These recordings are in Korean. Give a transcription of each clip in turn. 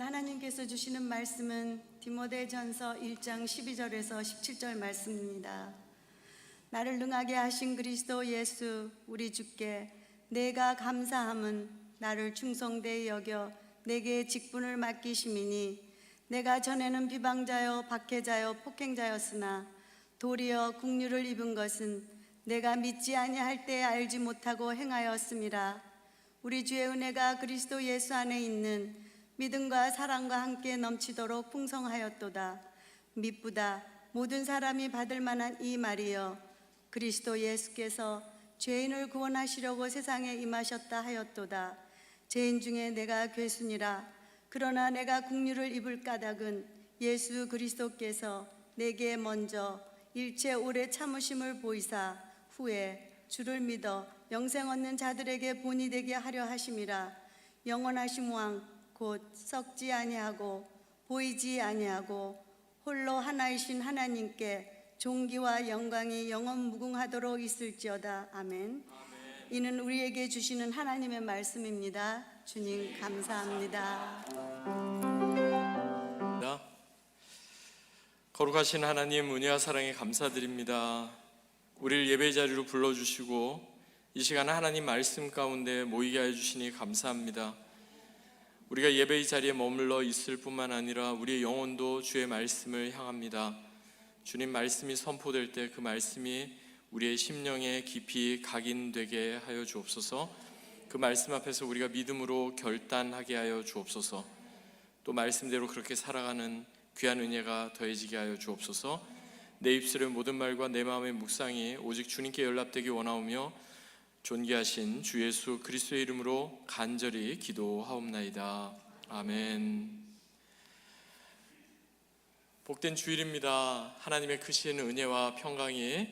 하나님께서 주시는 말씀은 디모데전서 1장 12절에서 17절 말씀입니다. 나를 능하게 하신 그리스도 예수 우리 주께 내가 감사함은 나를 충성되이 여겨 내게 직분을 맡기심이니 내가 전에는 비방자요 박해자요 폭행자였으나 도리어 국류를 입은 것은 내가 믿지 아니할 때 알지 못하고 행하였음이라. 우리 주의 은혜가 그리스도 예수 안에 있는 믿음과 사랑과 함께 넘치도록 풍성하였도다. 미쁘다 모든 사람이 받을 만한 이 말이여 그리스도 예수께서 죄인을 구원하시려고 세상에 임하셨다 하였도다. 죄인 중에 내가 괴순이라. 그러나 내가 국류를 입을 까닭은 예수 그리스도께서 내게 먼저 일체 오래 참으심을 보이사 후에 주를 믿어 영생 얻는 자들에게 본이 되게 하려 하심이라. 영원하신 왕 곧 썩지 아니하고 보이지 아니하고 홀로 하나이신 하나님께 존귀와 영광이 영원 무궁하도록 있을지어다. 아멘. 이는 우리에게 주시는 하나님의 말씀입니다. 주님 감사합니다. 거룩하신 하나님, 은혜와 사랑에 감사드립니다. 우리를 예배 자리로 불러주시고 이 시간 하나님 말씀 가운데 모이게 해주시니 감사합니다. 우리가 예배의 자리에 머물러 있을 뿐만 아니라 우리의 영혼도 주의 말씀을 향합니다. 주님 말씀이 선포될 때 그 말씀이 우리의 심령에 깊이 각인되게 하여 주옵소서. 그 말씀 앞에서 우리가 믿음으로 결단하게 하여 주옵소서. 또 말씀대로 그렇게 살아가는 귀한 은혜가 더해지게 하여 주옵소서. 내 입술의 모든 말과 내 마음의 묵상이 오직 주님께 연락되기 원하오며 존귀하신 주 예수 그리스도의 이름으로 간절히 기도하옵나이다. 아멘. 복된 주일입니다. 하나님의 크신 은혜와 평강이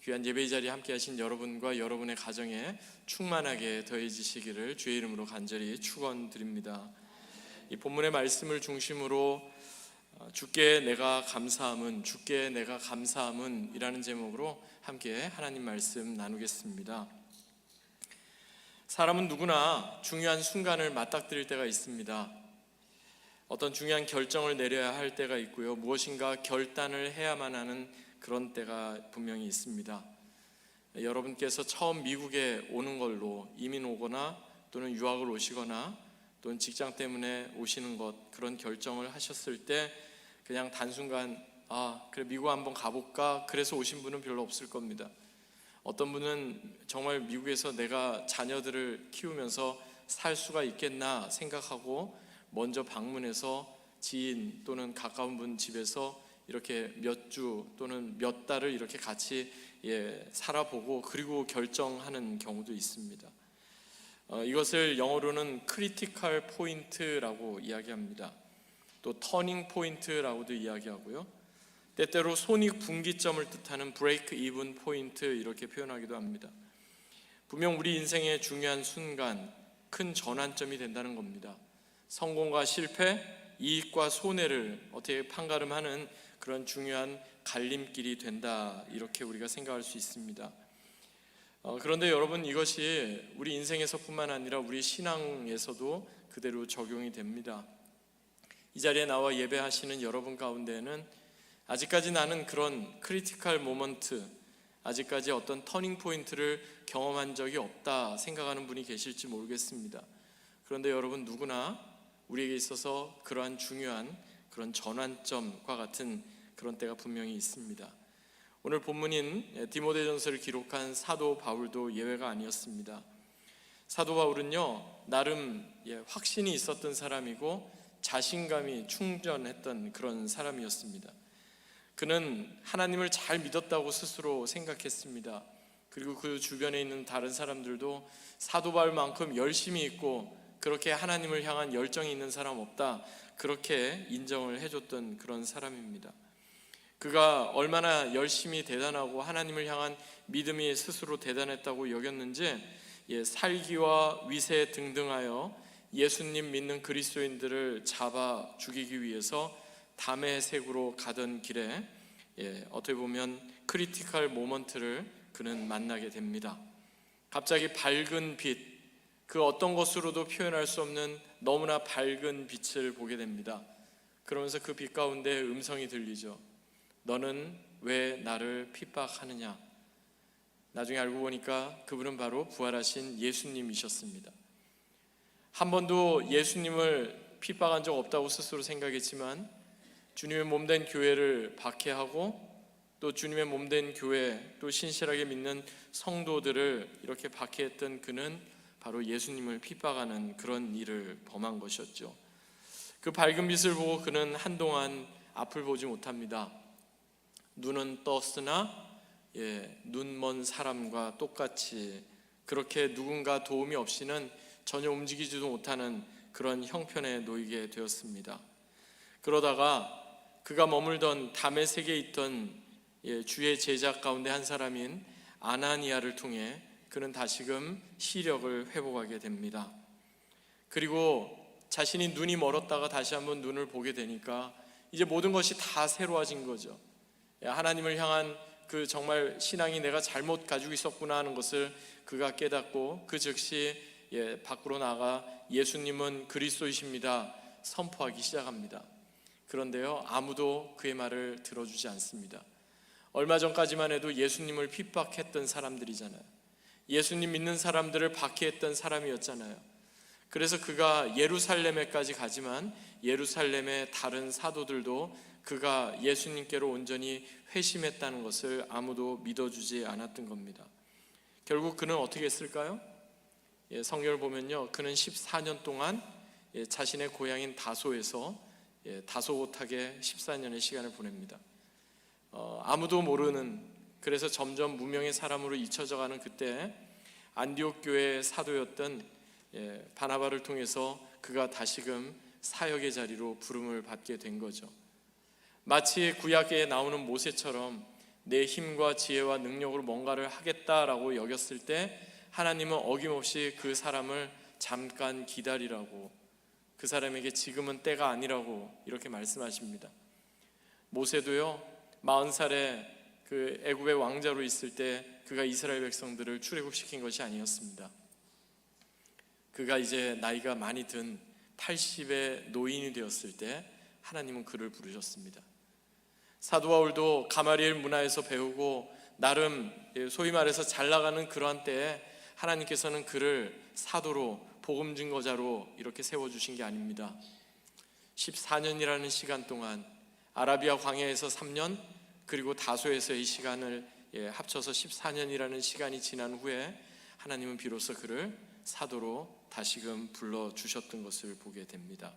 귀한 예배의 자리에 함께 하신 여러분과 여러분의 가정에 충만하게 더해지시기를 주의 이름으로 간절히 축원드립니다. 이 본문의 말씀을 중심으로 주께 내가 감사함은, 주께 내가 감사함은 이라는 제목으로 함께 하나님 말씀 나누겠습니다. 사람은 누구나 중요한 순간을 맞닥뜨릴 때가 있습니다. 어떤 중요한 결정을 내려야 할 때가 있고요, 무엇인가 결단을 해야만 하는 그런 때가 분명히 있습니다. 여러분께서 처음 미국에 오는 걸로 이민 오거나 또는 유학을 오시거나 또는 직장 때문에 오시는 것, 그런 결정을 하셨을 때 그냥 단순간 그래 미국 한번 가볼까 그래서 오신 분은 별로 없을 겁니다. 어떤 분은 정말 미국에서 내가 자녀들을 키우면서 살 수가 있겠나 생각하고 먼저 방문해서 지인 또는 가까운 분 집에서 이렇게 몇 주 또는 몇 달을 이렇게 같이 살아보고 그리고 결정하는 경우도 있습니다. 이것을 영어로는 크리티컬 포인트라고 이야기합니다. 또 터닝 포인트라고도 이야기하고요, 때때로 손익분기점을 뜻하는 브레이크 이븐 포인트 이렇게 표현하기도 합니다. 분명 우리 인생의 중요한 순간, 큰 전환점이 된다는 겁니다. 성공과 실패, 이익과 손해를 어떻게 판가름하는 그런 중요한 갈림길이 된다, 이렇게 우리가 생각할 수 있습니다. 그런데 여러분, 이것이 우리 인생에서뿐만 아니라 우리 신앙에서도 그대로 적용이 됩니다. 이 자리에 나와 예배하시는 여러분 가운데는 아직까지 나는 그런 크리티컬 모먼트, 아직까지 어떤 터닝 포인트를 경험한 적이 없다 생각하는 분이 계실지 모르겠습니다. 그런데 여러분, 누구나 우리에게 있어서 그러한 중요한 그런 전환점과 같은 그런 때가 분명히 있습니다. 오늘 본문인 디모데전서를 기록한 사도 바울도 예외가 아니었습니다. 사도 바울은요, 나름 확신이 있었던 사람이고 자신감이 충전했던 그런 사람이었습니다. 그는 하나님을 잘 믿었다고 스스로 생각했습니다. 그리고 그 주변에 있는 다른 사람들도 사도 바울만큼 열심히 있고 그렇게 하나님을 향한 열정이 있는 사람 없다, 그렇게 인정을 해줬던 그런 사람입니다. 그가 얼마나 열심히 대단하고 하나님을 향한 믿음이 스스로 대단했다고 여겼는지 살기와 위세 등등하여 예수님 믿는 그리스도인들을 잡아 죽이기 위해서 다메섹으로 가던 길에 어떻게 보면 크리티컬 모먼트를 그는 만나게 됩니다. 갑자기 밝은 빛, 그 어떤 것으로도 표현할 수 없는 너무나 밝은 빛을 보게 됩니다. 그러면서 그 빛 가운데 음성이 들리죠. 너는 왜 나를 핍박하느냐? 나중에 알고 보니까 그분은 바로 부활하신 예수님이셨습니다. 한 번도 예수님을 핍박한 적 없다고 스스로 생각했지만 주님의 몸된 교회를 박해하고 또 주님의 몸된 교회, 또 신실하게 믿는 성도들을 이렇게 박해했던 그는 바로 예수님을 핍박하는 그런 일을 범한 것이었죠. 그 밝은 빛을 보고 그는 한동안 앞을 보지 못합니다. 눈은 떴으나 눈먼 사람과 똑같이 그렇게 누군가 도움이 없이는 전혀 움직이지도 못하는 그런 형편에 놓이게 되었습니다. 그러다가 그가 머물던 다메섹에 있던 주의 제자 가운데 한 사람인 아나니아를 통해 그는 다시금 시력을 회복하게 됩니다. 그리고 자신이 눈이 멀었다가 다시 한번 눈을 보게 되니까 이제 모든 것이 다 새로워진 거죠. 하나님을 향한 그 정말 신앙이 내가 잘못 가지고 있었구나 하는 것을 그가 깨닫고 그 즉시 밖으로 나가 예수님은 그리스도이십니다 선포하기 시작합니다. 그런데요, 아무도 그의 말을 들어주지 않습니다. 얼마 전까지만 해도 예수님을 핍박했던 사람들이잖아요. 예수님 믿는 사람들을 박해했던 사람이었잖아요. 그래서 그가 예루살렘에까지 가지만 예루살렘의 다른 사도들도 그가 예수님께로 온전히 회심했다는 것을 아무도 믿어주지 않았던 겁니다. 결국 그는 어떻게 했을까요? 성경을 보면요, 그는 14년 동안 자신의 고향인 다소에서 다소곳하게 14년의 시간을 보냅니다. 아무도 모르는, 그래서 점점 무명의 사람으로 잊혀져가는 그때 안디옥 교회의 사도였던 바나바를 통해서 그가 다시금 사역의 자리로 부름을 받게 된 거죠. 마치 구약에 나오는 모세처럼 내 힘과 지혜와 능력으로 뭔가를 하겠다라고 여겼을 때 하나님은 어김없이 그 사람을 잠깐 기다리라고, 그 사람에게 지금은 때가 아니라고 이렇게 말씀하십니다. 모세도요, 40살에 그 애굽의 왕자로 있을 때 그가 이스라엘 백성들을 출애굽시킨 것이 아니었습니다. 그가 이제 나이가 많이 든 80의 노인이 되었을 때 하나님은 그를 부르셨습니다. 사도 바울도 가마리엘 문화에서 배우고 나름 소위 말해서 잘 나가는 그러한 때에 하나님께서는 그를 사도로, 복음 증거자로 이렇게 세워주신 게 아닙니다. 14년이라는 시간 동안 아라비아 광야에서 3년, 그리고 다소에서의 시간을 합쳐서 14년이라는 시간이 지난 후에 하나님은 비로소 그를 사도로 다시금 불러주셨던 것을 보게 됩니다.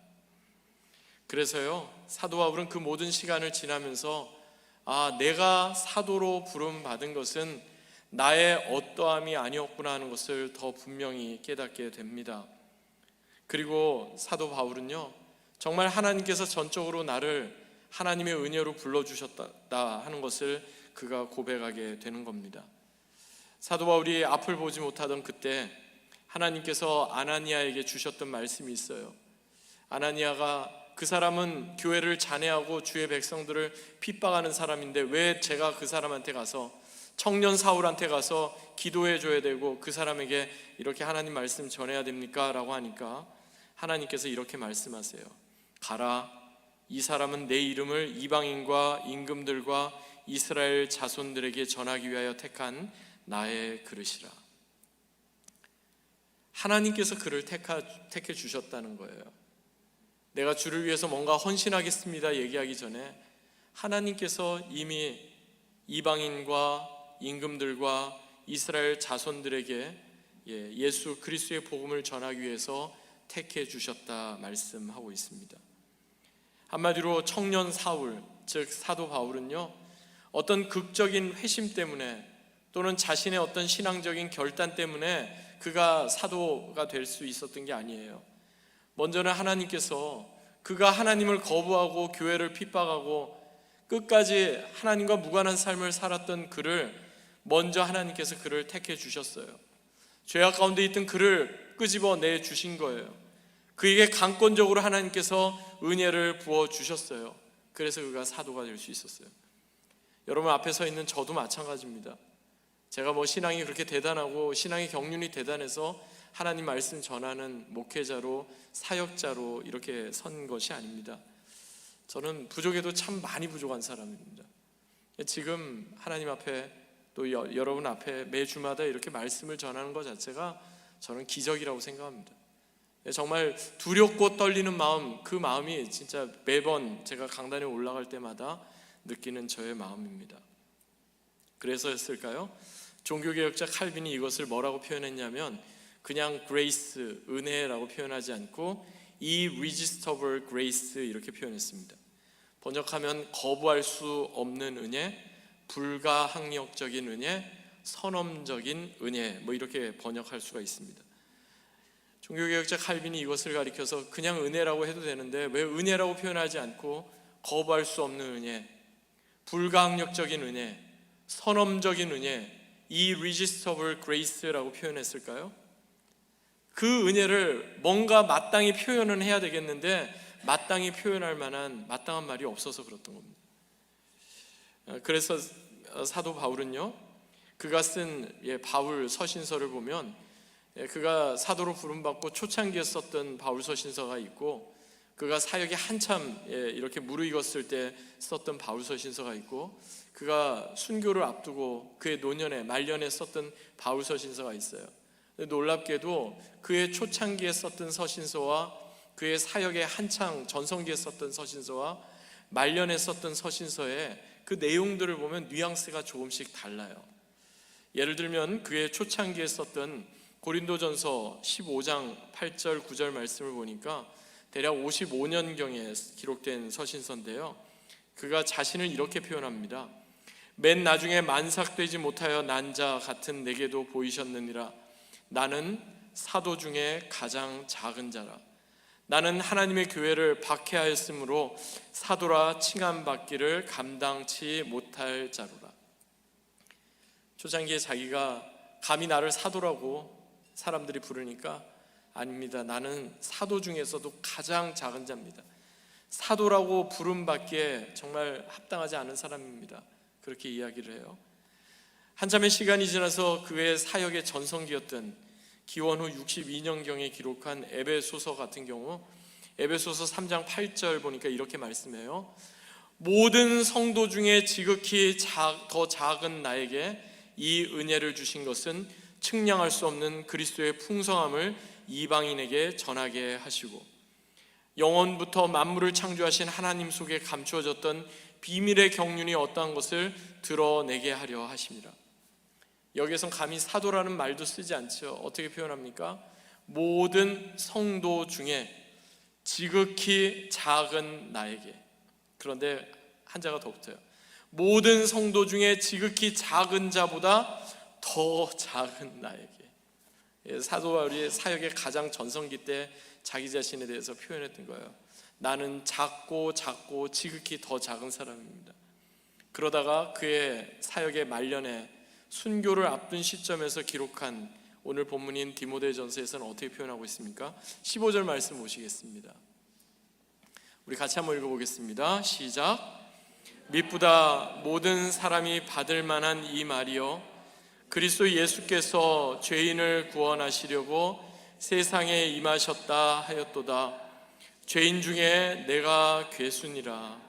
그래서요, 사도 바울은 그 모든 시간을 지나면서 내가 사도로 부름받은 것은 나의 어떠함이 아니었구나 하는 것을 더 분명히 깨닫게 됩니다. 그리고 사도 바울은요, 정말 하나님께서 전적으로 나를 하나님의 은혜로 불러주셨다 하는 것을 그가 고백하게 되는 겁니다. 사도 바울이 앞을 보지 못하던 그때 하나님께서 아나니아에게 주셨던 말씀이 있어요. 아나니아가 그 사람은 교회를 잔해하고 주의 백성들을 핍박하는 사람인데 왜 제가 그 사람한테 가서, 청년 사울한테 가서 기도해 줘야 되고 그 사람에게 이렇게 하나님 말씀 전해야 됩니까? 라고 하니까 하나님께서 이렇게 말씀하세요. 가라, 이 사람은 내 이름을 이방인과 임금들과 이스라엘 자손들에게 전하기 위하여 택한 나의 그릇이라. 하나님께서 그를 택해 주셨다는 거예요. 내가 주를 위해서 뭔가 헌신하겠습니다 얘기하기 전에 하나님께서 이미 이방인과 임금들과 이스라엘 자손들에게 예수 그리스도의 복음을 전하기 위해서 택해 주셨다 말씀하고 있습니다. 한마디로 청년 사울, 즉 사도 바울은요, 어떤 극적인 회심 때문에 또는 자신의 어떤 신앙적인 결단 때문에 그가 사도가 될 수 있었던 게 아니에요. 먼저는 하나님께서 그가 하나님을 거부하고 교회를 핍박하고 끝까지 하나님과 무관한 삶을 살았던 그를 먼저 하나님께서 그를 택해 주셨어요. 죄악 가운데 있던 그를 끄집어내 주신 거예요. 그에게 강권적으로 하나님께서 은혜를 부어 주셨어요. 그래서 그가 사도가 될 수 있었어요. 여러분 앞에 서 있는 저도 마찬가지입니다. 제가 신앙이 그렇게 대단하고 신앙의 경륜이 대단해서 하나님 말씀 전하는 목회자로, 사역자로 이렇게 선 것이 아닙니다. 저는 부족해도 참 많이 부족한 사람입니다. 지금 하나님 앞에 또 여러분 앞에 매 주마다 이렇게 말씀을 전하는 것 자체가 저는 기적이라고 생각합니다. 정말 두렵고 떨리는 마음, 그 마음이 진짜 매번 제가 강단에 올라갈 때마다 느끼는 저의 마음입니다. 그래서였을까요? 종교개혁자 칼빈이 이것을 뭐라고 표현했냐면 그냥 grace, 은혜라고 표현하지 않고 irresistible grace 이렇게 표현했습니다. 번역하면 거부할 수 없는 은혜, 불가항력적인 은혜, 선엄적인 은혜, 뭐 이렇게 번역할 수가 있습니다. 종교개혁자 칼빈이 이것을 가리켜서 그냥 은혜라고 해도 되는데 왜 은혜라고 표현하지 않고 거부할 수 없는 은혜, 불가항력적인 은혜, 선엄적인 은혜, irresistible grace라고 표현했을까요? 그 은혜를 뭔가 마땅히 표현은 해야 되겠는데 마땅히 표현할 만한 마땅한 말이 없어서 그랬던 겁니다. 그래서 사도 바울은요, 그가 쓴 바울 서신서를 보면 그가 사도로 부름받고 초창기에 썼던 바울 서신서가 있고, 그가 사역에 한참 이렇게 무르익었을 때 썼던 바울 서신서가 있고, 그가 순교를 앞두고 그의 노년에 말년에 썼던 바울 서신서가 있어요. 놀랍게도 그의 초창기에 썼던 서신서와 그의 사역에 한창 전성기에 썼던 서신서와 말년에 썼던 서신서의 그 내용들을 보면 뉘앙스가 조금씩 달라요. 예를 들면 그의 초창기에 썼던 고린도전서 15장 8절 9절 말씀을 보니까 대략 55년경에 기록된 서신서인데요, 그가 자신을 이렇게 표현합니다. 맨 나중에 만삭되지 못하여 난 자 같은 내게도 보이셨느니라. 나는 사도 중에 가장 작은 자라. 나는 하나님의 교회를 박해하였으므로 사도라 칭함받기를 감당치 못할 자로라. 초창기에 자기가 감히 나를 사도라고 사람들이 부르니까 아닙니다. 나는 사도 중에서도 가장 작은 자입니다. 사도라고 부름받기에 정말 합당하지 않은 사람입니다. 그렇게 이야기를 해요. 한참의 시간이 지나서 그의 사역의 전성기였던 기원 후 62년경에 기록한 에베소서 같은 경우, 에베소서 3장 8절 보니까 이렇게 말씀해요. 모든 성도 중에 지극히 더 작은 나에게 이 은혜를 주신 것은 측량할 수 없는 그리스도의 풍성함을 이방인에게 전하게 하시고, 영원부터 만물을 창조하신 하나님 속에 감추어졌던 비밀의 경륜이 어떠한 것을 드러내게 하려 하십니다. 여기에선 감히 사도라는 말도 쓰지 않죠. 어떻게 표현합니까? 모든 성도 중에 지극히 작은 나에게. 그런데 한자가 더 붙어요. 모든 성도 중에 지극히 작은 자보다 더 작은 나에게. 사도 바울이 사역의 가장 전성기 때 자기 자신에 대해서 표현했던 거예요. 나는 작고 지극히 더 작은 사람입니다. 그러다가 그의 사역의 말년에 순교를 앞둔 시점에서 기록한 오늘 본문인 디모데전서에서는 어떻게 표현하고 있습니까? 15절 말씀 보시겠습니다. 우리 같이 한번 읽어보겠습니다. 시작. 미쁘다 모든 사람이 받을 만한 이 말이요, 그리스도 예수께서 죄인을 구원하시려고 세상에 임하셨다 하였도다. 죄인 중에 내가 괴순이라.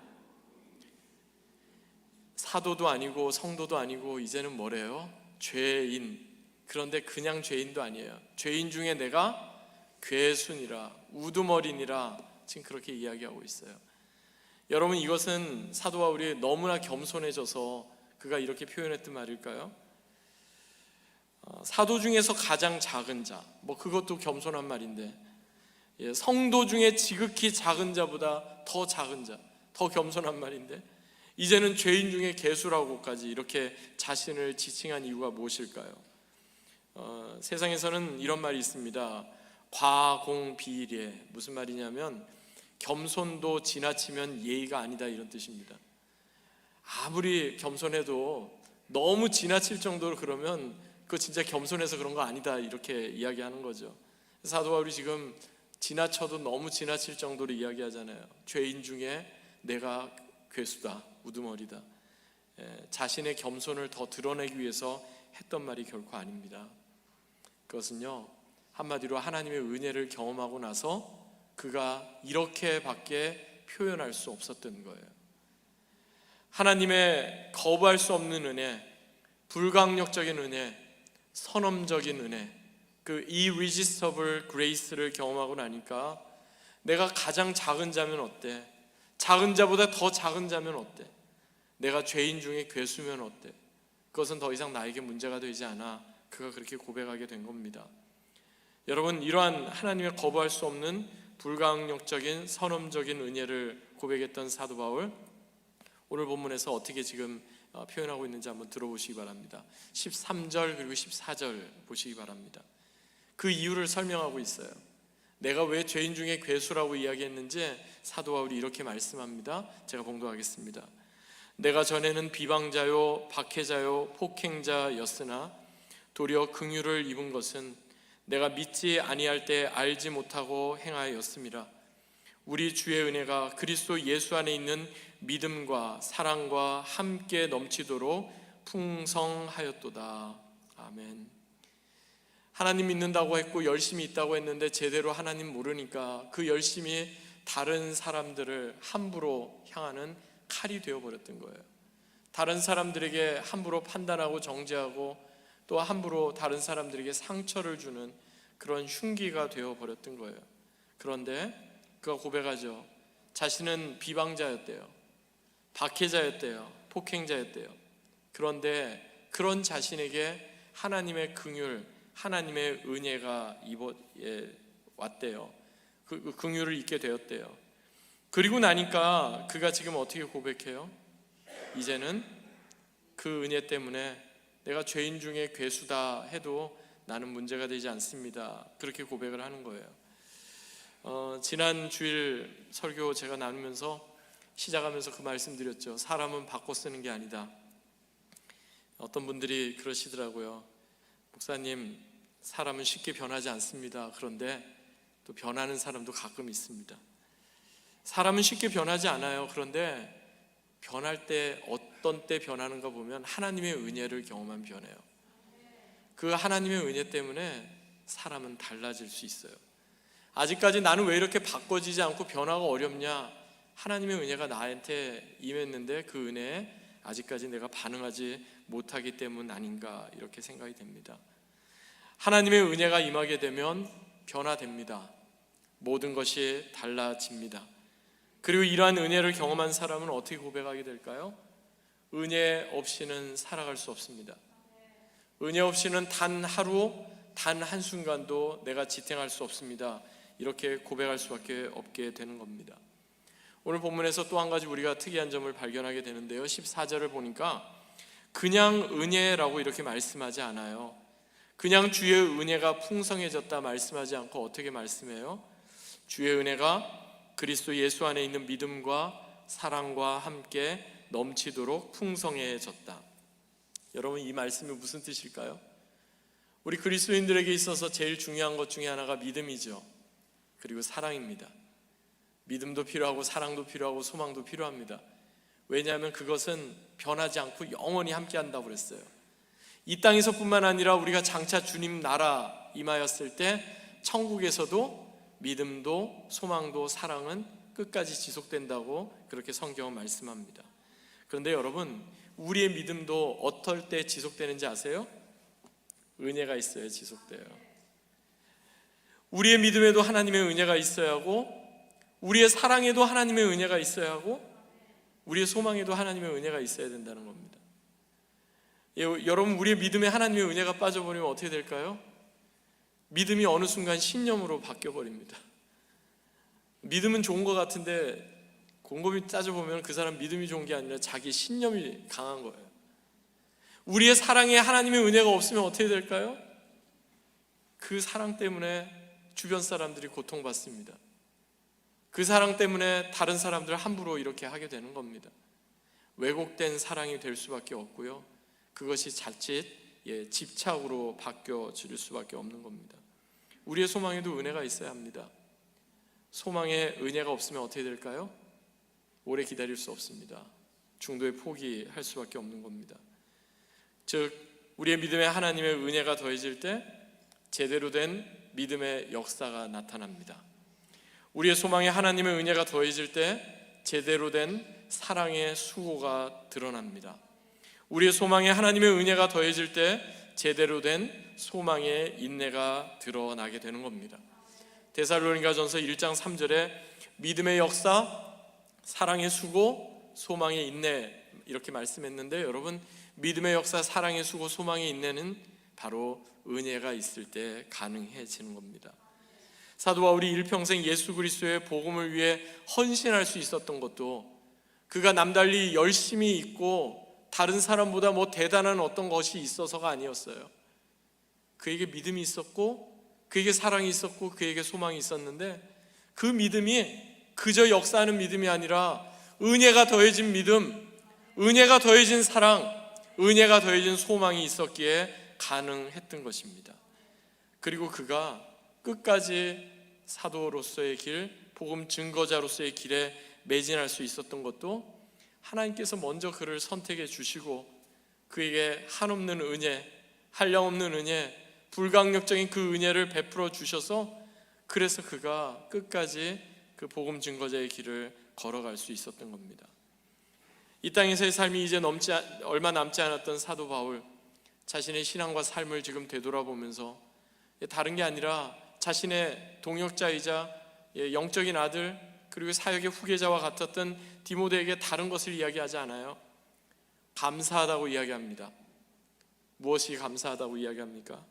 사도도 아니고 성도도 아니고 이제는 뭐래요? 죄인. 그런데 그냥 죄인도 아니에요. 죄인 중에 내가 괴순이라, 우두머리니라, 지금 그렇게 이야기하고 있어요. 여러분, 이것은 사도 바울이 너무나 겸손해져서 그가 이렇게 표현했던 말일까요? 사도 중에서 가장 작은 자, 뭐 그것도 겸손한 말인데, 성도 중에 지극히 작은 자보다 더 작은 자, 더 겸손한 말인데, 이제는 죄인 중에 괴수라고까지 이렇게 자신을 지칭한 이유가 무엇일까요? 세상에서는 이런 말이 있습니다. 과공비례. 무슨 말이냐면 겸손도 지나치면 예의가 아니다, 이런 뜻입니다. 아무리 겸손해도 너무 지나칠 정도로 그러면 그거 진짜 겸손해서 그런 거 아니다, 이렇게 이야기하는 거죠. 사도 바울이 지금 지나쳐도 너무 지나칠 정도로 이야기하잖아요. 죄인 중에 내가 괴수다, 우두머리다. 자신의 겸손을 더 드러내기 위해서 했던 말이 결코 아닙니다. 그것은요, 한마디로 하나님의 은혜를 경험하고 나서 그가 이렇게밖에 표현할 수 없었던 거예요. 하나님의 거부할 수 없는 은혜, 불강력적인 은혜, 선엄적인 은혜, 그 irresistible grace를 경험하고 나니까 내가 가장 작은 자면 어때? 작은 자보다 더 작은 자면 어때? 내가 죄인 중에 괴수면 어때? 그것은 더 이상 나에게 문제가 되지 않아. 그가 그렇게 고백하게 된 겁니다. 여러분, 이러한 하나님의 거부할 수 없는 불가항력적인 선엄적인 은혜를 고백했던 사도 바울, 오늘 본문에서 어떻게 지금 표현하고 있는지 한번 들어보시기 바랍니다. 13절 그리고 14절 보시기 바랍니다. 그 이유를 설명하고 있어요. 내가 왜 죄인 중에 괴수라고 이야기했는지 사도 바울이 이렇게 말씀합니다. 제가 봉독하겠습니다. 내가 전에는 비방자요 박해자요 폭행자였으나 도리어 긍휼을 입은 것은 내가 믿지 아니할 때 알지 못하고 행하였음이라. 우리 주의 은혜가 그리스도 예수 안에 있는 믿음과 사랑과 함께 넘치도록 풍성하였도다. 아멘. 하나님 믿는다고 했고 열심히 있다고 했는데 제대로 하나님 모르니까 그 열심히 다른 사람들을 함부로 향하는 칼이 되어버렸던 거예요. 다른 사람들에게 함부로 판단하고 정죄하고 또 함부로 다른 사람들에게 상처를 주는 그런 흉기가 되어버렸던 거예요. 그런데 그가 고백하죠. 자신은 비방자였대요. 박해자였대요. 폭행자였대요. 그런데 그런 자신에게 하나님의 긍휼, 하나님의 은혜가 왔대요. 그 긍휼을 잊게 되었대요. 그리고 나니까 그가 지금 어떻게 고백해요? 이제는 그 은혜 때문에 내가 죄인 중에 괴수다 해도 나는 문제가 되지 않습니다. 그렇게 고백을 하는 거예요. 지난 주일 설교 제가 나누면서 시작하면서 그 말씀 드렸죠. 사람은 바꿔 쓰는 게 아니다. 어떤 분들이 그러시더라고요. 목사님, 사람은 쉽게 변하지 않습니다. 그런데 또 변하는 사람도 가끔 있습니다. 사람은 쉽게 변하지 않아요. 그런데 변할 때 어떤 때 변하는가 보면 하나님의 은혜를 경험하면 변해요. 그 하나님의 은혜 때문에 사람은 달라질 수 있어요. 아직까지 나는 왜 이렇게 바꿔지지 않고 변화가 어렵냐? 하나님의 은혜가 나한테 임했는데 그 은혜에 아직까지 내가 반응하지 못하기 때문 아닌가 이렇게 생각이 됩니다. 하나님의 은혜가 임하게 되면 변화됩니다. 모든 것이 달라집니다. 그리고 이러한 은혜를 경험한 사람은 어떻게 고백하게 될까요? 은혜 없이는 살아갈 수 없습니다. 은혜 없이는 단 하루, 단 한순간도 내가 지탱할 수 없습니다. 이렇게 고백할 수밖에 없게 되는 겁니다. 오늘 본문에서 또 한 가지 우리가 특이한 점을 발견하게 되는데요. 14절을 보니까 그냥 은혜라고 이렇게 말씀하지 않아요. 그냥 주의 은혜가 풍성해졌다 말씀하지 않고 어떻게 말씀해요? 주의 은혜가 그리스도 예수 안에 있는 믿음과 사랑과 함께 넘치도록 풍성해졌다. 여러분, 이 말씀이 무슨 뜻일까요? 우리 그리스도인들에게 있어서 제일 중요한 것 중에 하나가 믿음이죠. 그리고 사랑입니다. 믿음도 필요하고 사랑도 필요하고 소망도 필요합니다. 왜냐하면 그것은 변하지 않고 영원히 함께 한다고 그랬어요. 이 땅에서뿐만 아니라 우리가 장차 주님 나라 임하였을 때 천국에서도 믿음도 소망도 사랑은 끝까지 지속된다고 그렇게 성경은 말씀합니다. 그런데 여러분, 우리의 믿음도 어떨 때 지속되는지 아세요? 은혜가 있어야 지속돼요. 우리의 믿음에도 하나님의 은혜가 있어야 하고, 우리의 사랑에도 하나님의 은혜가 있어야 하고, 우리의 소망에도 하나님의 은혜가 있어야 된다는 겁니다. 여러분, 우리의 믿음에 하나님의 은혜가 빠져버리면 어떻게 될까요? 믿음이 어느 순간 신념으로 바뀌어버립니다. 믿음은 좋은 것 같은데 곰곰이 따져보면 그 사람 믿음이 좋은 게 아니라 자기 신념이 강한 거예요. 우리의 사랑에 하나님의 은혜가 없으면 어떻게 될까요? 그 사랑 때문에 주변 사람들이 고통받습니다. 그 사랑 때문에 다른 사람들을 함부로 이렇게 하게 되는 겁니다. 왜곡된 사랑이 될 수밖에 없고요. 그것이 자칫 집착으로 바뀌어질 수밖에 없는 겁니다. 우리의 소망에도 은혜가 있어야 합니다. 소망에 은혜가 없으면 어떻게 될까요? 오래 기다릴 수 없습니다. 중도에 포기할 수밖에 없는 겁니다. 즉, 우리의 믿음에 하나님의 은혜가 더해질 때 제대로 된 믿음의 역사가 나타납니다. 우리의 소망에 하나님의 은혜가 더해질 때 제대로 된 사랑의 수고가 드러납니다. 우리의 소망에 하나님의 은혜가 더해질 때 제대로 된 소망의 인내가 드러나게 되는 겁니다. 데살로니가전서 1장 3절에 믿음의 역사, 사랑의 수고, 소망의 인내 이렇게 말씀했는데, 여러분, 믿음의 역사, 사랑의 수고, 소망의 인내는 바로 은혜가 있을 때 가능해지는 겁니다. 사도 바울이 일평생 예수 그리스도의 복음을 위해 헌신할 수 있었던 것도 그가 남달리 열심히 있고 다른 사람보다 대단한 어떤 것이 있어서가 아니었어요. 그에게 믿음이 있었고, 그에게 사랑이 있었고, 그에게 소망이 있었는데, 그 믿음이 그저 역사하는 믿음이 아니라 은혜가 더해진 믿음, 은혜가 더해진 사랑, 은혜가 더해진 소망이 있었기에 가능했던 것입니다. 그리고 그가 끝까지 사도로서의 길, 복음 증거자로서의 길에 매진할 수 있었던 것도 하나님께서 먼저 그를 선택해 주시고 그에게 한없는 은혜, 한량없는 은혜, 불강력적인 그 은혜를 베풀어 주셔서, 그래서 그가 끝까지 그 복음 증거자의 길을 걸어갈 수 있었던 겁니다. 이 땅에서의 삶이 이제 얼마 남지 않았던 사도 바울, 자신의 신앙과 삶을 지금 되돌아보면서 다른 게 아니라 자신의 동역자이자 영적인 아들, 그리고 사역의 후계자와 같았던 디모데에게 다른 것을 이야기하지 않아요. 감사하다고 이야기합니다. 무엇이 감사하다고 이야기합니까?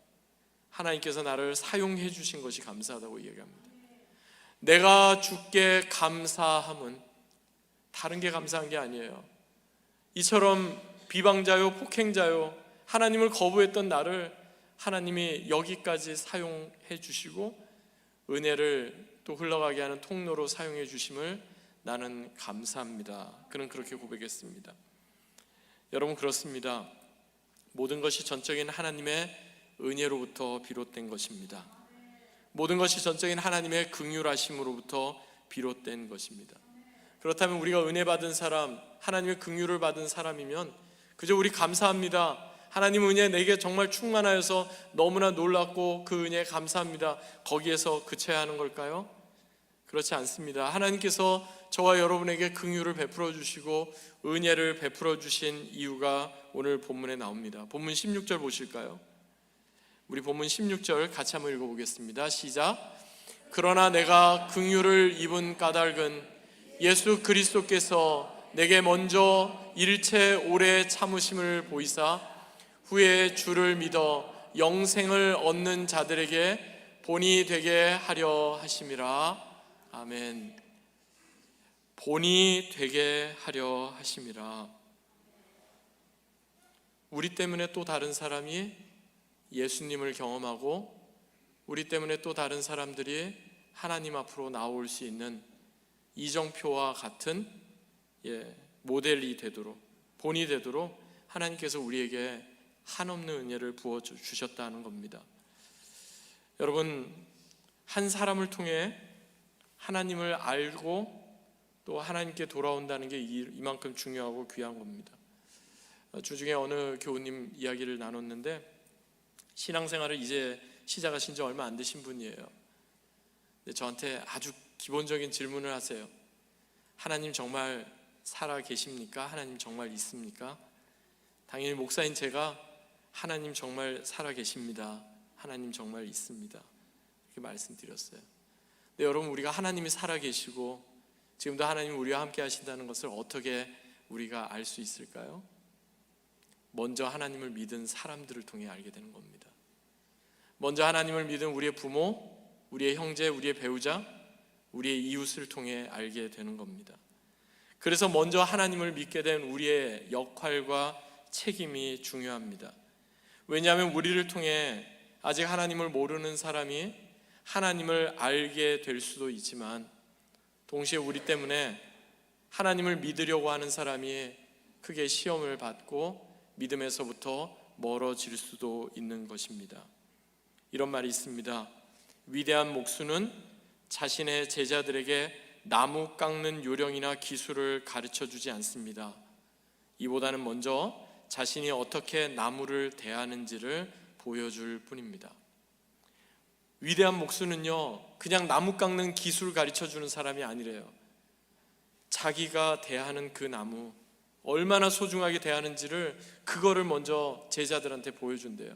하나님께서 나를 사용해 주신 것이 감사하다고 이야기합니다. 내가 주께 감사함은 다른 게 감사한 게 아니에요. 이처럼 비방자요, 폭행자요, 하나님을 거부했던 나를 하나님이 여기까지 사용해 주시고 은혜를 또 흘러가게 하는 통로로 사용해 주심을 나는 감사합니다. 그는 그렇게 고백했습니다. 여러분, 그렇습니다. 모든 것이 전적인 하나님의 은혜로부터 비롯된 것입니다. 모든 것이 전적인 하나님의 긍휼하심으로부터 비롯된 것입니다. 그렇다면 우리가 은혜 받은 사람, 하나님의 긍휼을 받은 사람이면 그저 우리 감사합니다, 하나님 은혜 내게 정말 충만하여서 너무나 놀랍고 그 은혜에 감사합니다, 거기에서 그쳐야 하는 걸까요? 그렇지 않습니다. 하나님께서 저와 여러분에게 긍휼을 베풀어 주시고 은혜를 베풀어 주신 이유가 오늘 본문에 나옵니다. 본문 16절 보실까요? 우리 본문 16절 같이 한번 읽어보겠습니다. 시작. 그러나 내가 긍휼을 입은 까닭은 예수 그리스도께서 내게 먼저 일체 오래 참으심을 보이사 후에 주를 믿어 영생을 얻는 자들에게 본이 되게 하려 하심이라. 아멘. 본이 되게 하려 하심이라. 우리 때문에 또 다른 사람이 예수님을 경험하고 우리 때문에 또 다른 사람들이 하나님 앞으로 나올 수 있는 이정표와 같은 모델이 되도록, 본이 되도록 하나님께서 우리에게 한없는 은혜를 부어 주셨다는 겁니다. 여러분, 한 사람을 통해 하나님을 알고 또 하나님께 돌아온다는 게 이만큼 중요하고 귀한 겁니다. 주중에 어느 교우님 이야기를 나눴는데 신앙생활을 이제 시작하신 지 얼마 안 되신 분이에요. 근데 저한테 아주 기본적인 질문을 하세요. 하나님 정말 살아 계십니까? 하나님 정말 있습니까? 당연히 목사인 제가 하나님 정말 살아 계십니다, 하나님 정말 있습니다, 이렇게 말씀드렸어요. 근데 여러분, 우리가 하나님이 살아 계시고 지금도 하나님이 우리와 함께 하신다는 것을 어떻게 우리가 알 수 있을까요? 먼저 하나님을 믿은 사람들을 통해 알게 되는 겁니다. 먼저 하나님을 믿은 우리의 부모, 우리의 형제, 우리의 배우자, 우리의 이웃을 통해 알게 되는 겁니다. 그래서 먼저 하나님을 믿게 된 우리의 역할과 책임이 중요합니다. 왜냐하면 우리를 통해 아직 하나님을 모르는 사람이 하나님을 알게 될 수도 있지만 동시에 우리 때문에 하나님을 믿으려고 하는 사람이 크게 시험을 받고 믿음에서부터 멀어질 수도 있는 것입니다. 이런 말이 있습니다. 위대한 목수는 자신의 제자들에게 나무 깎는 요령이나 기술을 가르쳐 주지 않습니다. 이보다는 먼저 자신이 어떻게 나무를 대하는지를 보여줄 뿐입니다. 위대한 목수는요, 그냥 나무 깎는 기술 가르쳐 주는 사람이 아니래요. 자기가 대하는 그 나무, 얼마나 소중하게 대하는지를 그거를 먼저 제자들한테 보여준대요.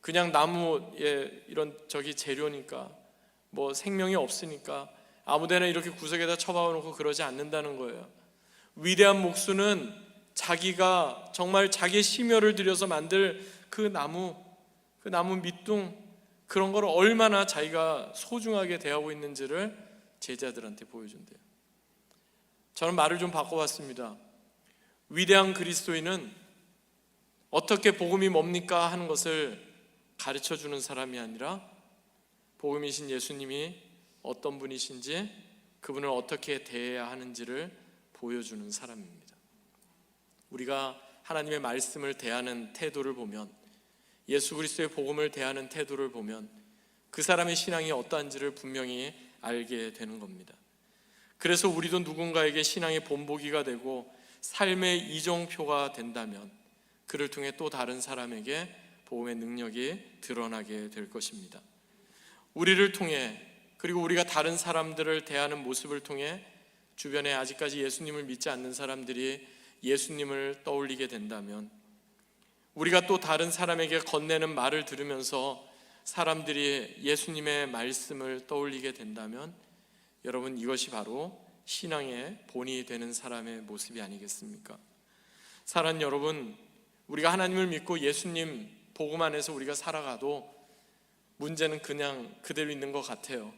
그냥 나무에 이런 저기 재료니까, 뭐 생명이 없으니까 아무데나 이렇게 구석에다 처박아 놓고 그러지 않는다는 거예요. 위대한 목수는 자기가 정말 자기의 심혈을 들여서 만들 그 나무 밑둥, 그런 걸 얼마나 자기가 소중하게 대하고 있는지를 제자들한테 보여준대요. 저는 말을 좀 바꿔봤습니다. 위대한 그리스도인은 어떻게 복음이 뭡니까 하는 것을 가르쳐주는 사람이 아니라 복음이신 예수님이 어떤 분이신지, 그분을 어떻게 대해야 하는지를 보여주는 사람입니다. 우리가 하나님의 말씀을 대하는 태도를 보면, 예수 그리스도의 복음을 대하는 태도를 보면 그 사람의 신앙이 어떠한지를 분명히 알게 되는 겁니다. 그래서 우리도 누군가에게 신앙의 본보기가 되고 삶의 이정표가 된다면 그를 통해 또 다른 사람에게 복음의 능력이 드러나게 될 것입니다. 우리를 통해, 그리고 우리가 다른 사람들을 대하는 모습을 통해 주변에 아직까지 예수님을 믿지 않는 사람들이 예수님을 떠올리게 된다면, 우리가 또 다른 사람에게 건네는 말을 들으면서 사람들이 예수님의 말씀을 떠올리게 된다면, 여러분, 이것이 바로 신앙의 본이 되는 사람의 모습이 아니겠습니까? 사랑하는 여러분, 우리가 하나님을 믿고 예수님 복음 안에서 우리가 살아가도 문제는 그냥 그대로 있는 것 같아요.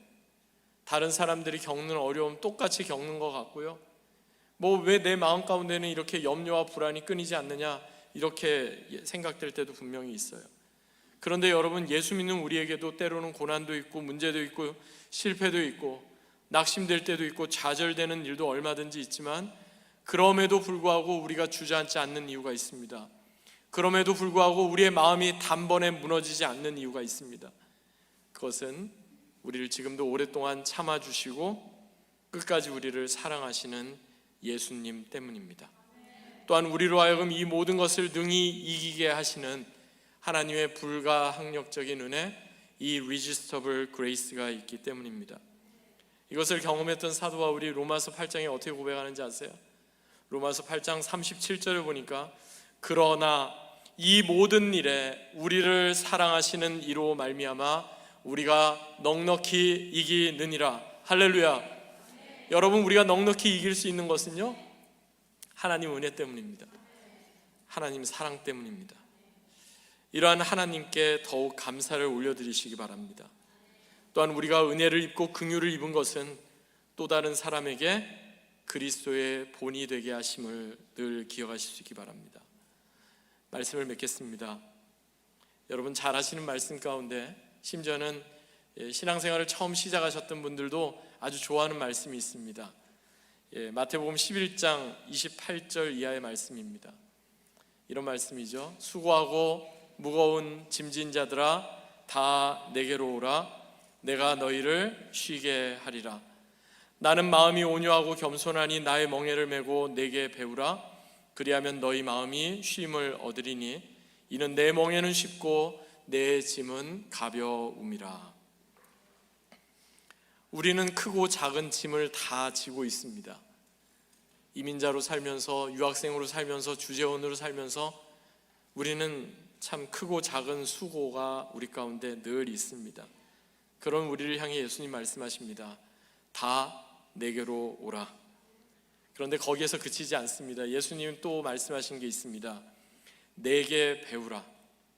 다른 사람들이 겪는 어려움 똑같이 겪는 것 같고요. 뭐 왜 내 마음 가운데는 이렇게 염려와 불안이 끊이지 않느냐, 이렇게 생각될 때도 분명히 있어요. 그런데 여러분, 예수 믿는 우리에게도 때로는 고난도 있고 문제도 있고 실패도 있고 낙심될 때도 있고 좌절되는 일도 얼마든지 있지만, 그럼에도 불구하고 우리가 주저앉지 않는 이유가 있습니다. 그럼에도 불구하고 우리의 마음이 단번에 무너지지 않는 이유가 있습니다. 그것은 우리를 지금도 오랫동안 참아주시고 끝까지 우리를 사랑하시는 예수님 때문입니다. 또한 우리로 하여금 이 모든 것을 능히 이기게 하시는 하나님의 불가항력적인 은혜, 이 irresistible grace가 있기 때문입니다. 이것을 경험했던 사도 바울이 로마서 8장에 어떻게 고백하는지 아세요? 로마서 8장 37절을 보니까, 그러나 이 모든 일에 우리를 사랑하시는 이로 말미암아 우리가 넉넉히 이기느니라. 할렐루야. 여러분, 우리가 넉넉히 이길 수 있는 것은요, 하나님 은혜 때문입니다. 하나님 사랑 때문입니다. 이러한 하나님께 더욱 감사를 올려드리시기 바랍니다. 또한 우리가 은혜를 입고 긍휼을 입은 것은 또 다른 사람에게 그리스도의 본이 되게 하심을 늘 기억하시기 바랍니다. 말씀을 맺겠습니다. 여러분, 잘 아시는 말씀 가운데 심지어는 신앙생활을 처음 시작하셨던 분들도 아주 좋아하는 말씀이 있습니다. 마태복음 11장 28절 이하의 말씀입니다. 이런 말씀이죠. 수고하고 무거운 짐진 자들아, 다 내게로 오라. 내가 너희를 쉬게 하리라. 나는 마음이 온유하고 겸손하니 나의 멍에를 메고 내게 배우라. 그리하면 너희 마음이 쉼을 얻으리니 이는 내 멍에는 쉽고 내 짐은 가벼움이라. 우리는 크고 작은 짐을 다 지고 있습니다. 이민자로 살면서, 유학생으로 살면서, 주재원으로 살면서 우리는 참 크고 작은 수고가 우리 가운데 늘 있습니다. 그런 우리를 향해 예수님 말씀하십니다. 다 내게로 오라. 그런데 거기에서 그치지 않습니다. 예수님 또 말씀하신 게 있습니다. 내게 배우라.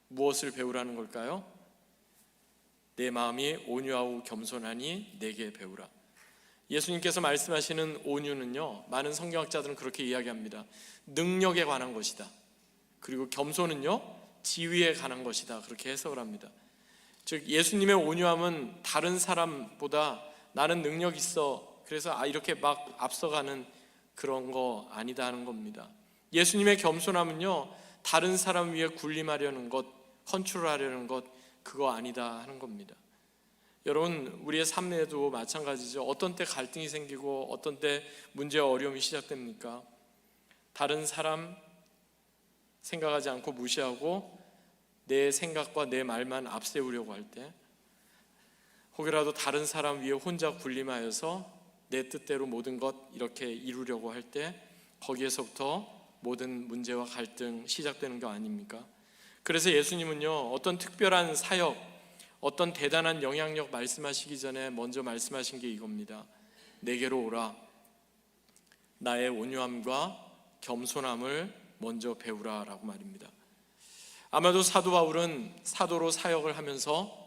무엇을 배우라는 걸까요? 내 마음이 온유하고 겸손하니 내게 배우라. 예수님께서 말씀하시는 온유는요, 많은 성경학자들은 그렇게 이야기합니다. 능력에 관한 것이다. 그리고 겸손은요, 지위에 관한 것이다. 그렇게 해석을 합니다. 즉, 예수님의 온유함은 다른 사람보다 나는 능력 있어, 그래서 이렇게 막 앞서가는 그런 거 아니다 하는 겁니다. 예수님의 겸손함은요, 다른 사람 위에 군림하려는 것, 컨트롤하려는 것, 그거 아니다 하는 겁니다. 여러분, 우리의 삶에도 마찬가지죠. 어떤 때 갈등이 생기고 어떤 때 문제와 어려움이 시작됩니까? 다른 사람 생각하지 않고 무시하고 내 생각과 내 말만 앞세우려고 할 때, 혹여라도 다른 사람 위에 혼자 군림하여서 내 뜻대로 모든 것 이렇게 이루려고 할 때 거기에서부터 모든 문제와 갈등 시작되는 거 아닙니까? 그래서 예수님은요, 어떤 특별한 사역, 어떤 대단한 영향력 말씀하시기 전에 먼저 말씀하신 게 이겁니다. 내게로 오라. 나의 온유함과 겸손함을 먼저 배우라 라고 말입니다. 아마도 사도 바울은 사도로 사역을 하면서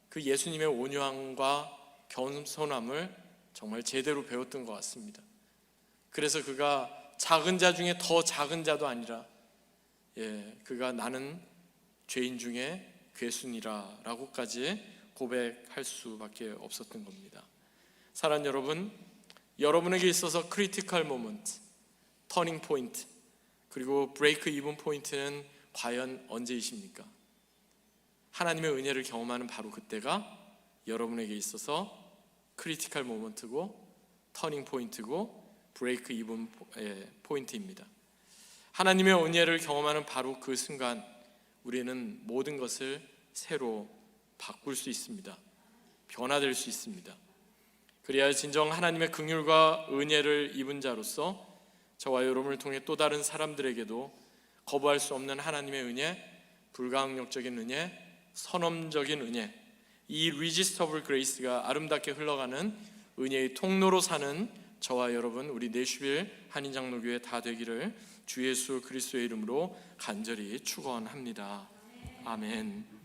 그 예수님의 온유함과 겸손함을 정말 제대로 배웠던 것 같습니다. 그래서 그가 작은 자 중에 더 작은 자도 아니라 그가 나는 죄인 중에 괴순이라 라고까지 고백할 수밖에 없었던 겁니다. 사랑하는 여러분, 여러분에게 있어서 크리티컬 모먼트, 터닝 포인트, 그리고 브레이크 이븐 포인트는 과연 언제이십니까? 하나님의 은혜를 경험하는 바로 그때가 여러분에게 있어서 크리티컬 모먼트고 터닝 포인트고 브레이크 이븐 포인트입니다. 하나님의 은혜를 경험하는 바로 그 순간 우리는 모든 것을 새로 바꿀 수 있습니다. 변화될 수 있습니다. 그래야 진정 하나님의 긍휼과 은혜를 입은 자로서 저와 여러분을 통해 또 다른 사람들에게도 거부할 수 없는 하나님의 은혜, 불가항력적인 은혜, 선험적인 은혜, 이 irresistible grace가 아름답게 흘러가는 은혜의 통로로 사는 저와 여러분, 우리 내슈빌 한인장로교회 다 되기를 주 예수 그리스도의 이름으로 간절히 축원합니다. 아멘.